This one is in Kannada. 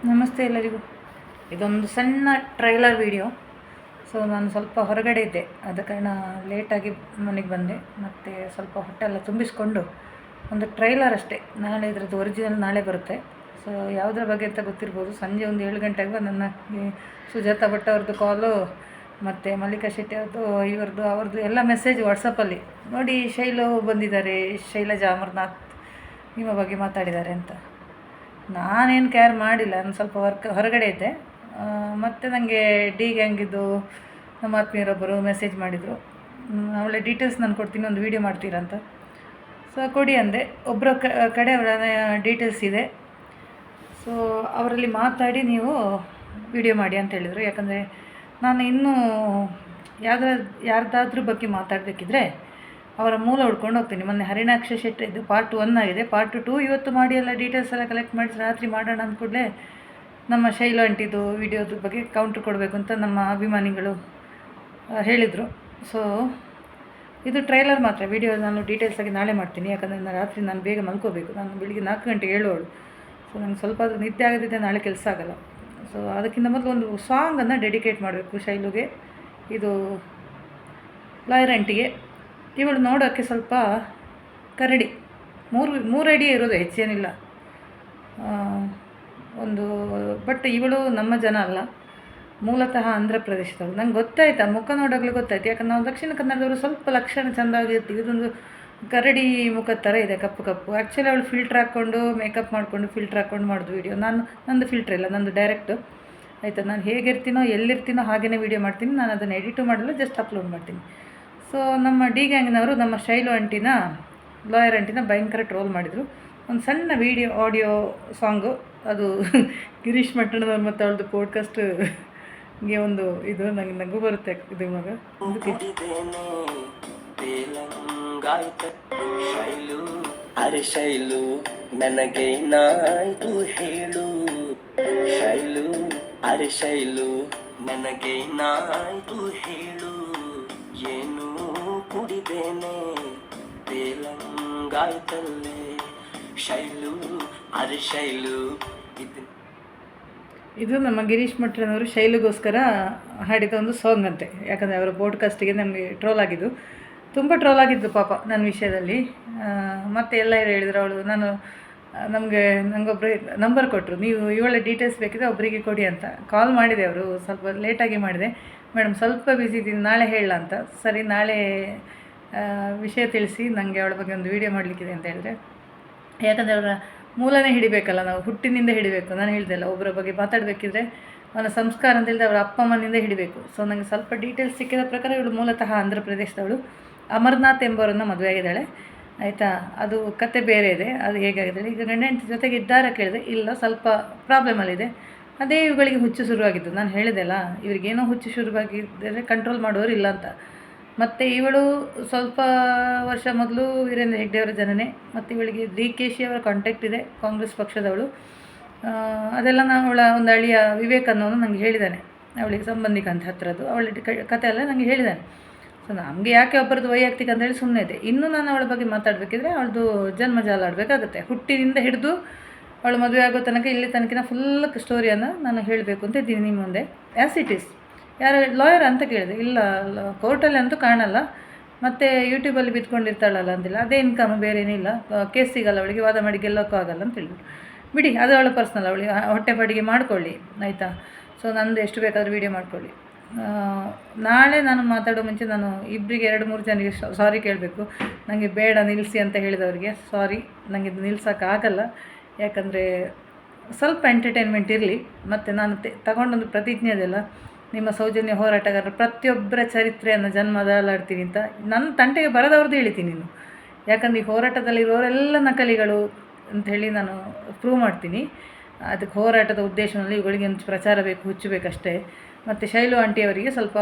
ನಮಸ್ತೆ ಎಲ್ಲರಿಗೂ. ಇದೊಂದು ಸಣ್ಣ ಟ್ರೈಲರ್ ವಿಡಿಯೋ. ಸೊ ನಾನು ಸ್ವಲ್ಪ ಹೊರಗಡೆ ಇದ್ದೆ, ಆದ ಕಾರಣ ಲೇಟಾಗಿ ಮನೆಗೆ ಬಂದೆ. ಮತ್ತು ಸ್ವಲ್ಪ ಹೊಟ್ಟೆಲ್ಲ ತುಂಬಿಸ್ಕೊಂಡು ಒಂದು ಟ್ರೈಲರ್ ಅಷ್ಟೇ. ನಾಳೆ ಇದರದ್ದು ಒರಿಜಿನಲ್ ನಾಳೆ ಬರುತ್ತೆ. ಸೊ ಯಾವುದ್ರ ಬಗ್ಗೆ ಅಂತ ಗೊತ್ತಿರ್ಬೋದು. ಸಂಜೆ ಒಂದು 7 ಗಂಟೆಗೆ ನನ್ನ ಸುಜಾತ ಭಟ್ ಅವ್ರದ್ದು ಕಾಲು ಮತ್ತು ಮಲ್ಲಿಕಾ ಶೆಟ್ಟಿ ಅವ್ರದ್ದು ಅವ್ರದ್ದು ಎಲ್ಲ ಮೆಸೇಜ್ ವಾಟ್ಸಪ್ಪಲ್ಲಿ ನೋಡಿ, ಶೈಲು ಬಂದಿದ್ದಾರೆ, ಶೈಲಜಾ ಅಮರ್ನಾಥ್ ನಿಮ್ಮ ಬಗ್ಗೆ ಮಾತಾಡಿದ್ದಾರೆ ಅಂತ. ನಾನೇನು ಕೇರ್ ಮಾಡಿಲ್ಲ, ನಾನು ಸ್ವಲ್ಪ ಹೊರಗಡೆ ಇದ್ದೆ. ಮತ್ತು ನನಗೆ ಡಿ ಗ್ಯಾಂಗಿದ್ದು ನಮ್ಮ ಆತ್ಮೀಯರೊಬ್ಬರು ಮೆಸೇಜ್ ಮಾಡಿದರು, ಒಳ್ಳೆ ಡೀಟೇಲ್ಸ್ ನಾನು ಕೊಡ್ತೀನಿ, ಒಂದು ವೀಡಿಯೋ ಮಾಡ್ತೀರಾ ಅಂತ. ಸೊ ಕೊಡಿ ಅಂದೆ. ಒಬ್ಬರ ಕಡೆ ಅವರ ಡೀಟೇಲ್ಸ್ ಇದೆ. ಸೊ ಅವರಲ್ಲಿ ಮಾತಾಡಿ ನೀವು ವಿಡಿಯೋ ಮಾಡಿ ಅಂತ ಹೇಳಿದರು. ಯಾಕಂದರೆ ನಾನು ಇನ್ನೂ ಯಾರ್ದಾದ್ರೂ ಬಗ್ಗೆ ಮಾತಾಡಬೇಕಿದ್ರೆ ಅವರ ಮೂಲ ಹುಡ್ಕೊಂಡು ಹೋಗ್ತೀನಿ. ಮೊನ್ನೆ ಹರಿಣಾಕ್ಷ ಶೆಟ್ಟಿದ್ದು ಪಾರ್ಟ್ 1 ಆಗಿದೆ, ಪಾರ್ಟ್ 2 ಇವತ್ತು ಮಾಡಿ ಎಲ್ಲ ಡೀಟೇಲ್ಸ್ ಎಲ್ಲ ಕಲೆಕ್ಟ್ ಮಾಡಿ ರಾತ್ರಿ ಮಾಡೋಣ ಅಂದ್ಕೂಡಲೇ ನಮ್ಮ ಶೈಲು ಅಂಟಿದ್ದು ವಿಡಿಯೋದ ಬಗ್ಗೆ ಕೌಂಟ್ರ್ ಕೊಡಬೇಕು ಅಂತ ನಮ್ಮ ಅಭಿಮಾನಿಗಳು ಹೇಳಿದರು. ಸೊ ಇದು ಟ್ರೈಲರ್ ಮಾತ್ರ, ವಿಡಿಯೋ ನಾನು ಡೀಟೇಲ್ಸಾಗಿ ನಾಳೆ ಮಾಡ್ತೀನಿ. ಯಾಕಂದರೆ ರಾತ್ರಿ ನಾನು ಬೇಗ ಮಲ್ಕೋಬೇಕು. ನಾನು ಬೆಳಿಗ್ಗೆ 4 ಗಂಟೆಗೆ ಹೇಳೋಳು. ಸೊ ನನಗೆ ಸ್ವಲ್ಪ ಅದು ನಿದ್ದೆ ಆಗದಿದ್ದರೆ ನಾಳೆ ಕೆಲಸ ಆಗೋಲ್ಲ. ಸೊ ಅದಕ್ಕಿಂತ ಮೊದಲು ಒಂದು ಸಾಂಗನ್ನು ಡೆಡಿಕೇಟ್ ಮಾಡಬೇಕು ಶೈಲುಗೆ. ಇದು ಲಾಯರ್ ಆಂಟಿಗೆ. ಇವಳು ನೋಡೋಕ್ಕೆ ಸ್ವಲ್ಪ ಕರಡಿ, 3 ಅಡಿ ಇರೋದು, ಹೆಚ್ಚೇನಿಲ್ಲ ಒಂದು. ಬಟ್ ಇವಳು ನಮ್ಮ ಜನ ಅಲ್ಲ, ಮೂಲತಃ ಆಂಧ್ರ ಪ್ರದೇಶದವಳು. ನಂಗೆ ಗೊತ್ತಾಯ್ತು, ಆ ಮುಖ ನೋಡೋಗ್ಲೂ ಗೊತ್ತಾಯ್ತು. ಯಾಕಂದ್ರೆ ನಾವು ದಕ್ಷಿಣ ಕನ್ನಡದವರು ಸ್ವಲ್ಪ ಲಕ್ಷಣ ಚೆಂದಾಗಿರ್ತೀವಿ. ಇದೊಂದು ಕರಡಿ ಮುಖದ ಥರ ಇದೆ, ಕಪ್ಪು ಕಪ್ಪು. ಆ್ಯಕ್ಚುಲಿ ಅವಳು ಫಿಲ್ಟ್ರ್ ಹಾಕ್ಕೊಂಡು ಮೇಕಪ್ ಮಾಡಿಕೊಂಡು ಫಿಲ್ಟ್ರ್ ಹಾಕ್ಕೊಂಡು ಮಾಡೋದು ವೀಡಿಯೋ. ನಂದು ಫಿಲ್ಟ್ರ್ ಇಲ್ಲ, ನಂದು ಡೈರೆಕ್ಟು ಆಯಿತಾ. ನಾನು ಹೇಗಿರ್ತೀನೋ ಎಲ್ಲಿರ್ತೀನೋ ಹಾಗೇ ವೀಡಿಯೋ ಮಾಡ್ತೀನಿ. ನಾನು ಅದನ್ನು ಎಡಿಟು ಮಾಡಲ್ಲ, ಜಸ್ಟ್ ಅಪ್ಲೋಡ್ ಮಾಡ್ತೀನಿ. ಸೊ ನಮ್ಮ ಡಿ ಗ್ಯಾಂಗ್ನವರು ನಮ್ಮ ಶೈಲು ಆಂಟಿನ, ಲಾಯರ್ ಆಂಟಿನ ಭಯಂಕರ ಟ್ರೋಲ್ ಮಾಡಿದರು. ಒಂದು ಸಣ್ಣ ವೀಡಿಯೋ ಆಡಿಯೋ ಸಾಂಗು ಅದು ಗಿರೀಶ್ ಮಟ್ಟಣ್ಣದವ್ರು ಮತ್ತು ಅವ್ರದ್ದು ಪೋಡ್ಕಾಸ್ಟ್ಗೆ ಒಂದು ಇದು ನಗು ಬರುತ್ತೆ ಇದು ಮಗ. ಅರೆ ಶೈಲು ನನಗೇನಾಯ್ತು ಹೇಳು, ಶೈಲು ಅರೆ ಶೈಲು ನನಗೇನಾಯ್ತು ಹೇಳು, ಏನು ಕುಡಿದೇನೆ ತೇಲಂಗಾಯ್ತಲ್ಲೇ, ಶೈಲು ಅರೆ ಶೈಲು. ಇದು ನಮ್ಮ ಗಿರೀಶ್ ಮಟ್ಟಣ್ಣವರು ಶೈಲಿಗೋಸ್ಕರ ಹಾಡಿದ ಒಂದು ಸಾಂಗ್ ಅಂತೆ. ಯಾಕಂದರೆ ಅವರ ಪೋಡ್ಕಾಸ್ಟಿಗೆ ನಮಗೆ ಟ್ರೋಲ್ ಆಗಿದ್ದು, ತುಂಬ ಟ್ರೋಲ್ ಆಗಿದ್ದು ಪಾಪ ನನ್ನ ವಿಷಯದಲ್ಲಿ. ಮತ್ತು ಎಲ್ಲ ಹೇಳಿದ್ರು. ಅವಳು ನನಗೊಬ್ಬರು ನಂಬರ್ ಕೊಟ್ಟರು, ನೀವು ಇವಳ ಡೀಟೇಲ್ಸ್ ಬೇಕಿದ್ರೆ ಒಬ್ಬರಿಗೆ ಕೊಡಿ ಅಂತ. ಕಾಲ್ ಮಾಡಿದೆ, ಅವರು ಸ್ವಲ್ಪ ಲೇಟಾಗಿ ಮಾಡಿದೆ. ಮೇಡಮ್ ಸ್ವಲ್ಪ ಬ್ಯುಸಿ ಇದ್ದೀನಿ, ನಾಳೆ ಹೇಳಲ್ಲ ಅಂತ. ಸರಿ, ನಾಳೆ ವಿಷಯ ತಿಳಿಸಿ, ನನಗೆ ಅವಳ ಬಗ್ಗೆ ಒಂದು ವೀಡಿಯೋ ಮಾಡಲಿಕ್ಕಿದೆ ಅಂತ ಹೇಳಿದ್ರೆ. ಯಾಕಂದರೆ ಅವರ ಮೂಲನೇ ಹಿಡಿಬೇಕಲ್ಲ, ನಾವು ಹುಟ್ಟಿನಿಂದ ಹಿಡಿಬೇಕು. ನಾನು ಹೇಳ್ದೆಲ್ಲ, ಒಬ್ಬರ ಬಗ್ಗೆ ಮಾತಾಡಬೇಕಿದ್ರೆ ಅವನ ಸಂಸ್ಕಾರ ಅಂತ ಹೇಳಿದ್ರೆ ಅವರ ಅಪ್ಪ ಅಮ್ಮನಿಂದ ಹಿಡಿಬೇಕು. ಸೊ ನನಗೆ ಸ್ವಲ್ಪ ಡೀಟೇಲ್ಸ್ ಸಿಕ್ಕಿದ ಪ್ರಕಾರ ಇವಳು ಮೂಲತಃ ಆಂಧ್ರ ಪ್ರದೇಶದವಳು. ಅಮರ್ನಾಥ್ ಎಂಬವರನ್ನು ಮದುವೆ ಆಗಿದ್ದಾಳೆ ಆಯಿತಾ. ಅದು ಕತೆ ಬೇರೆ ಇದೆ, ಅದು ಹೇಗಾಗಿದ್ದಾಳೆ. ಈಗ ಗಂಡ ಹೆಂಡತಿ ಜೊತೆಗೆ ಇದ್ದಾರ ಕೇಳಿದೆ, ಇಲ್ಲ ಸ್ವಲ್ಪ ಪ್ರಾಬ್ಲಮಲ್ಲಿದೆ. ಅದೇ ಇವುಗಳಿಗೆ ಹುಚ್ಚು ಶುರುವಾಗಿದ್ದು. ನಾನು ಹೇಳಿದೆಲ್ಲ, ಇವ್ರಿಗೇನೋ ಹುಚ್ಚು ಶುರುವಾಗಿದ್ದರೆ ಕಂಟ್ರೋಲ್ ಮಾಡೋರು ಇಲ್ಲ ಅಂತ. ಮತ್ತು ಇವಳು ಸ್ವಲ್ಪ ವರ್ಷ ಮೊದಲು ವೀರೇಂದ್ರ ಹೆಗ್ಡೆಯವರ ಜನನೇ. ಮತ್ತು ಇವಳಿಗೆ DKಶಿ ಅವರ ಕಾಂಟ್ಯಾಕ್ಟ್ ಇದೆ, ಕಾಂಗ್ರೆಸ್ ಪಕ್ಷದವಳು. ಅದೆಲ್ಲ ಅವಳ ಒಂದು ಅಳಿಯ ವಿವೇಕ್ ಅನ್ನೋನು ನನಗೆ ಹೇಳಿದ್ದಾನೆ, ಅವಳಿಗೆ ಸಂಬಂಧಿಕ ಅಂತ ಹತ್ತಿರದ್ದು. ಅವಳ ಕತೆ ಎಲ್ಲ ನನಗೆ ಹೇಳಿದ್ದಾನೆ. ಸೊ ನಮಗೆ ಯಾಕೆ ಒಬ್ಬರದ್ದು ವೈಯಕ್ತಿಕ ಅಂತೇಳಿ ಸುಮ್ಮನೆ ಇದೆ. ಇನ್ನೂ ನಾನು ಅವಳ ಬಗ್ಗೆ ಮಾತಾಡಬೇಕಿದ್ರೆ ಅವಳದು ಜನ್ಮಜಾಲ ಆಡಬೇಕಾಗುತ್ತೆ. ಹುಟ್ಟಿನಿಂದ ಹಿಡಿದು ಅವಳು ಮದುವೆ ಆಗೋ ತನಕ ಇಲ್ಲಿ ತನಕಿನ ಫುಲ್ ಸ್ಟೋರಿಯನ್ನು ನಾನು ಹೇಳಬೇಕು ಅಂತ ಇದ್ದೀನಿ ನಿಮ್ಮ ಮುಂದೆ. As it is. ಯಾರು ಲಾಯರ್ ಅಂತ ಕೇಳಿದೆ, ಇಲ್ಲ ಕೋರ್ಟಲ್ಲಿ ಅಂತೂ ಕಾಣಲ್ಲ, ಮತ್ತು ಯೂಟ್ಯೂಬಲ್ಲಿ ಬಿತ್ಕೊಂಡಿರ್ತಾಳಲ್ಲ ಅಂತಿಲ್ಲ, ಅದೇ ಇನ್ಕಮ್, ಬೇರೆ ಏನಿಲ್ಲ. ಕೇಸ್ ಸಿಗಲ್ಲ ಅವಳಿಗೆ, ವಾದ ಮಾಡಿ ಗೆಲ್ಲೋಕ್ಕೂ ಆಗಲ್ಲ ಅಂತ ಹೇಳಿದ್ರು. ಬಿಡಿ, ಅದು ಅವಳ ಪರ್ಸ್ನಲ್, ಅವಳಿಗೆ ಹೊಟ್ಟೆ ಪಾಡಿಗೆ ಮಾಡ್ಕೊಳ್ಳಿ ಆಯಿತಾ. ಸೊ ನಂದು ಎಷ್ಟು ಬೇಕಾದರೂ ವೀಡಿಯೋ ಮಾಡ್ಕೊಳ್ಳಿ. ನಾಳೆ ನಾನು ಮಾತಾಡೋ ಮುಂಚೆ ನಾನು ಇಬ್ಬರಿಗೆ 2-3 ಜನರಿಗೆ ಸಾರಿ ಕೇಳಬೇಕು. ನನಗೆ ಬೇಡ ನಿಲ್ಲಿಸಿ ಅಂತ ಹೇಳಿದವರಿಗೆ ಸಾರಿ, ನನಗೆ ಇದು ನಿಲ್ಸೋಕ್ಕಾಗಲ್ಲ. ಯಾಕಂದರೆ ಸ್ವಲ್ಪ ಎಂಟರ್ಟೈನ್ಮೆಂಟ್ ಇರಲಿ. ಮತ್ತು ನಾನು ತಗೊಂಡೊಂದು ಪ್ರತಿಜ್ಞೆ ಅದೆಲ್ಲ, ನಿಮ್ಮ ಸೌಜನ್ಯ ಹೋರಾಟಗಾರರು ಪ್ರತಿಯೊಬ್ಬರ ಚರಿತ್ರೆಯನ್ನು ಜನ್ಮದಲ್ಲಾಡ್ತೀನಿ ಅಂತ. ನನ್ನ ತಂಟೆಗೆ ಬರದವ್ರದ್ದು ಹೇಳ್ತೀನಿ ನೀನು. ಯಾಕಂದರೆ ಈ ಹೋರಾಟದಲ್ಲಿರೋರೆಲ್ಲ ನಕಲಿಗಳು ಅಂಥೇಳಿ ನಾನು ಪ್ರೂವ್ ಮಾಡ್ತೀನಿ. ಅದಕ್ಕೆ ಹೋರಾಟದ ಉದ್ದೇಶದಲ್ಲಿ ಇವುಗಳಿಗೆ ಒಂದು ಪ್ರಚಾರ ಬೇಕು, ಹುಚ್ಚಬೇಕಷ್ಟೇ. ಮತ್ತು ಶೈಲು ಆಂಟಿಯವರಿಗೆ ಸ್ವಲ್ಪ